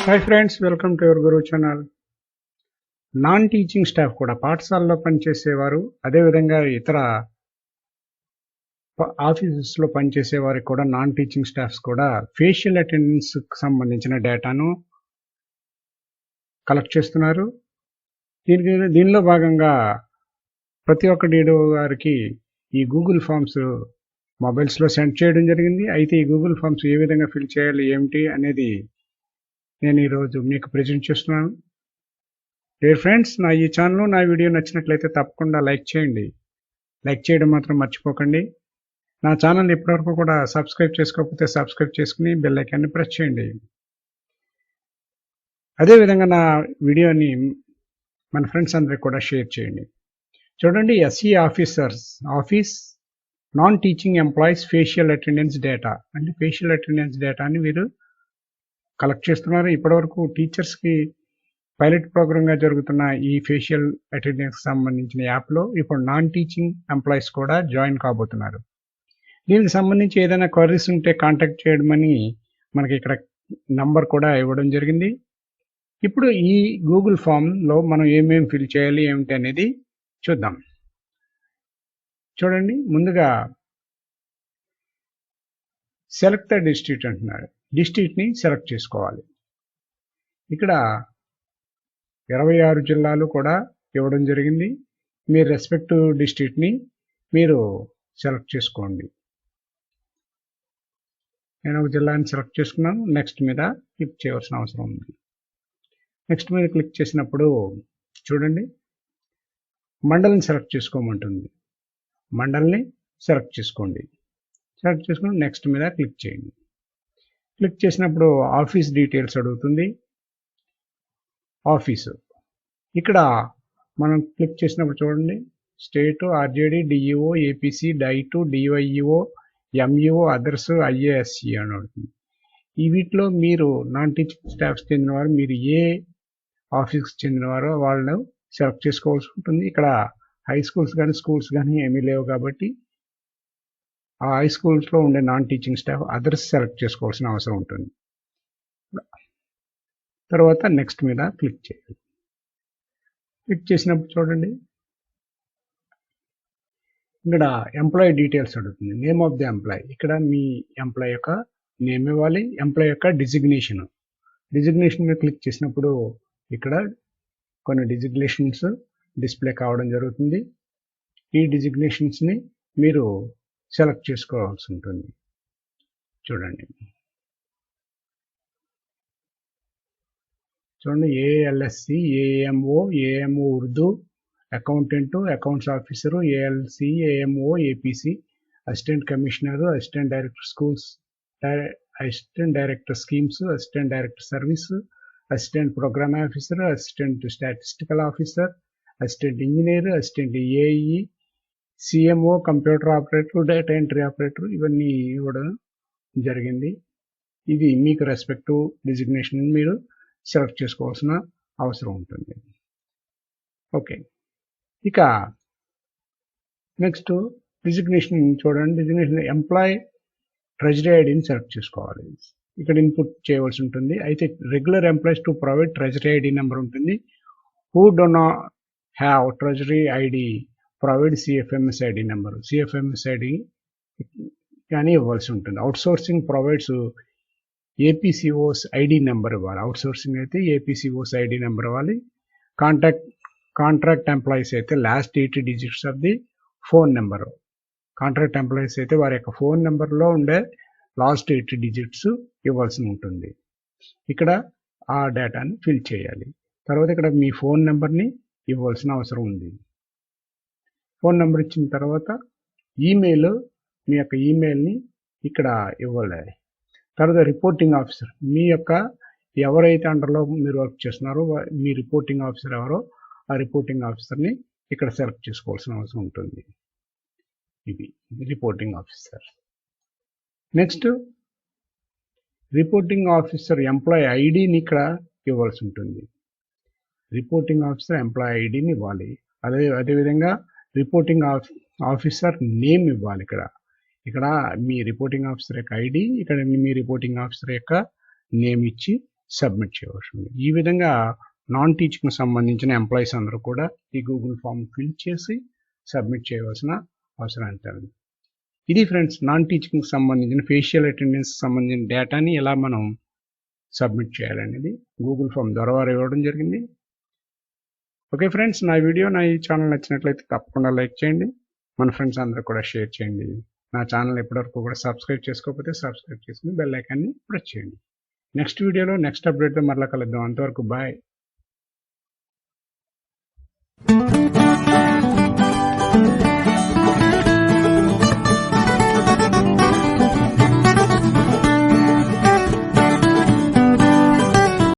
Hi friends, welcome to your Guru channel. Non teaching staff కూడా పాఠశాలలో పనిచేసేవారు, అదేవిధంగా ఇతర ఆఫీసెస్లో పనిచేసే వారికి కూడా నాన్ టీచింగ్ స్టాఫ్స్ కూడా ఫేషియల్ అటెండెన్స్కి సంబంధించిన డేటాను కలెక్ట్ చేస్తున్నారు. దీనిలో భాగంగా ప్రతి ఒక్క డీడో గారికి ఈ గూగుల్ ఫామ్స్ మొబైల్స్లో సెండ్ చేయడం జరిగింది. అయితే ఈ గూగుల్ ఫామ్స్ ఏ విధంగా ఫిల్ చేయాలి ఏమిటి అనేది నేను ఈరోజు మీకు ప్రజెంట్ చేస్తున్నాను. డియర్ ఫ్రెండ్స్, నా ఈ ఛానల్ నా వీడియో నచ్చినట్లయితే తప్పకుండా లైక్ చేయండి. లైక్ చేయడం మాత్రం మర్చిపోకండి. నా ఛానల్ ఇప్పటివరకు కూడా సబ్స్క్రైబ్ చేసుకోకపోతే సబ్స్క్రైబ్ చేసుకుని బెల్ ఐకాన్ని ప్రెస్ చేయండి. అదేవిధంగా నా వీడియోని మన ఫ్రెండ్స్ అందరికి కూడా షేర్ చేయండి. చూడండి, SE office non teaching employees facial attendance data అంటే ఫేషియల్ అటెండెన్స్ డేటాని వీరు కలెక్ట్ చేస్తున్నారు. ఇప్పటివరకు టీచర్స్కి పైలట్ ప్రోగ్రామ్గా జరుగుతున్న ఈ ఫేషియల్ అటెండెన్స్ సంబంధించిన యాప్లో ఇప్పుడు నాన్ టీచింగ్ ఎంప్లాయీస్ కూడా జాయిన్ కాబోతున్నారు. దీనికి సంబంధించి ఏదైనా క్వరీస్ ఉంటే కాంటాక్ట్ చేయడమని మనకి ఇక్కడ నంబర్ కూడా ఇవ్వడం జరిగింది. ఇప్పుడు ఈ గూగుల్ ఫామ్లో మనం ఏమేమి ఫిల్ చేయాలి ఏమిటి అనేది చూద్దాం. చూడండి, ముందుగా సెలెక్ట్ ద డిస్ట్రిక్ట్ అంటున్నారు. డిస్ట్రిక్ట్ని సెలెక్ట్ చేసుకోవాలి. ఇక్కడ 26 జిల్లాలు కూడా ఇవ్వడం జరిగింది. మీ రెస్పెక్టివ్ డిస్ట్రిక్ట్ని మీరు సెలెక్ట్ చేసుకోండి. నేను ఒక జిల్లాని సెలెక్ట్ చేసుకున్నాను. నెక్స్ట్ మీద క్లిక్ చేయవలసిన అవసరం ఉంది. నెక్స్ట్ మీద క్లిక్ చేసినప్పుడు చూడండి, మండలిని సెలెక్ట్ చేసుకోమంటుంది. మండలిని సెలెక్ట్ చేసుకోండి. సెలెక్ట్ చేసుకుని నెక్స్ట్ మీద క్లిక్ చేయండి. క్లిక్ చేసినప్పుడు ఆఫీస్ డీటెయిల్స్ అడుగుతుంది. ఆఫీసు ఇక్కడ మనం క్లిక్ చేసినప్పుడు చూడండి, state, RJD, DEO, APC, diet, DyEO, MEO, others, IASE అని అడుగుతుంది. ఈ వీటిలో మీరు నాన్ టీచింగ్ స్టాఫ్స్ చెందినవారు, మీరు ఏ ఆఫీస్కి చెందినవారో వాళ్ళను సెలెక్ట్ చేసుకోవాల్సి ఉంటుంది. ఇక్కడ హై స్కూల్స్ కానీ స్కూల్స్ కానీ ఏమీ లేవు కాబట్టి ఆ హై స్కూల్స్లో ఉండే non teaching staff others select చేసుకోవాల్సిన అవసరం ఉంటుంది. తర్వాత నెక్స్ట్ మీద క్లిక్ చేయాలి. క్లిక్ చేసినప్పుడు చూడండి, ఇక్కడ ఎంప్లాయీ డీటెయిల్స్ అడుగుతుంది. నేమ్ ఆఫ్ ది ఎంప్లాయీ, ఇక్కడ మీ ఎంప్లాయీ యొక్క నేమ్ ఇవ్వాలి. ఎంప్లాయీ యొక్క డిజిగ్నేషన్ మీద క్లిక్ చేసినప్పుడు ఇక్కడ కొన్ని డిజిగ్నేషన్స్ డిస్ప్లే కావడం జరుగుతుంది. ఈ డిజిగ్నేషన్స్ని మీరు సెలెక్ట్ చేసుకోవాల్సి ఉంటుంది. చూడండి ALSC, AMO Urdu, accountant, accounts officer, ALC, AMO, APC, assistant commissioner, assistant director schools, assistant director schemes, assistant director service, assistant program officer, assistant statistical officer, assistant engineer, assistant AE, CMO, computer operator, data entry operator, ఇవన్నీ ఇవ్వడం జరిగింది. ఇది మీకు respective designation మీరు select చేసుకోవాల్సిన అవసరం ఉంటుంది. Okay, ఇక నెక్స్ట్ డిజిగ్నేషన్ చూడండి. డిజిగ్నేషన్ ఎంప్లాయీ ట్రెజరీ ఐడిని సెలెక్ట్ చేసుకోవాలి. ఇక్కడ ఇన్పుట్ చేయవలసి ఉంటుంది. అయితే regular employees to provide treasury ID number ఉంటుంది. Who do not have treasury ID provide CFMS ID number, CFMS ID కానీ ఇవ్వాల్సి ఉంటుంది. Outsourcing provides APCOS ID number ఇవ్వాలి. అవుట్సోర్సింగ్ అయితే ఏపీసీఓస్ ఐడి నెంబర్ ఇవ్వాలి. కాంట్రాక్ట్ ఎంప్లాయీస్ అయితే last 8 digits of the phone number. Contract employees అయితే వారి యొక్క ఫోన్ నెంబర్లో ఉండే లాస్ట్ 8 డిజిట్స్ ఇవ్వాల్సి ఉంటుంది. ఇక్కడ ఆ డేటాని ఫిల్ చేయాలి. తర్వాత ఇక్కడ మీ ఫోన్ నెంబర్ని ఇవ్వాల్సిన అవసరం ఉంది. ఫోన్ నెంబర్ ఇచ్చిన తర్వాత ఈమెయిల్, మీ యొక్క ఈమెయిల్ని ఇక్కడ ఇవ్వాలి. తర్వాత రిపోర్టింగ్ ఆఫీసర్, మీ యొక్క ఎవరైతే అండర్లో మీరు వర్క్ చేస్తున్నారో మీ రిపోర్టింగ్ ఆఫీసర్ ఎవరో ఆ రిపోర్టింగ్ ఆఫీసర్ని ఇక్కడ సెలెక్ట్ చేసుకోవాల్సిన అవసరం ఉంటుంది. ఇది reporting officer. Next reporting officer employee ఐడిని ఇక్కడ ఇవ్వాల్సి ఉంటుంది. రిపోర్టింగ్ ఆఫీసర్ ఎంప్లాయీ ఐడిని ఇవ్వాలి. అదేవిధంగా రిపోర్టింగ్ ఆఫీసర్ నేమ్ ఇవ్వాలి. ఇక్కడ మీ రిపోర్టింగ్ ఆఫీసర్ యొక్క ఐడి, ఇక్కడ మీ రిపోర్టింగ్ ఆఫీసర్ యొక్క నేమ్ ఇచ్చి సబ్మిట్ చేయవలసి ఉంది. ఈ విధంగా నాన్ టీచింగ్ సంబంధించిన ఎంప్లాయీస్ అందరూ కూడా ఈ గూగుల్ ఫామ్ ఫిల్ చేసి సబ్మిట్ చేయవలసిన అవసరం ఉంటుంది. ఇది ఫ్రెండ్స్ నాన్ టీచింగ్ సంబంధించిన ఫేషియల్ అటెండెన్స్ సంబంధించిన డేటాని ఎలా మనం సబ్మిట్ చేయాలనేది గూగుల్ ఫామ్ ద్వారా వారు ఇవ్వడం జరిగింది. ఓకే ఫ్రెండ్స్, నా వీడియో నా ఈ ఛానల్ నచ్చినట్లయితే తప్పకుండా లైక్ చేయండి, మన ఫ్రెండ్స్ అందరూ కూడా షేర్ చేయండి. నా ఛానల్ ఎప్పటివరకు కూడా సబ్స్క్రైబ్ చేసుకోకపోతే సబ్స్క్రైబ్ చేసుకుని బెల్ ఐకాన్ని ప్రెస్ చేయండి. నెక్స్ట్ వీడియోలో నెక్స్ట్ అప్డేట్తో మరలా కలుద్దాం. అంతవరకు బాయ్.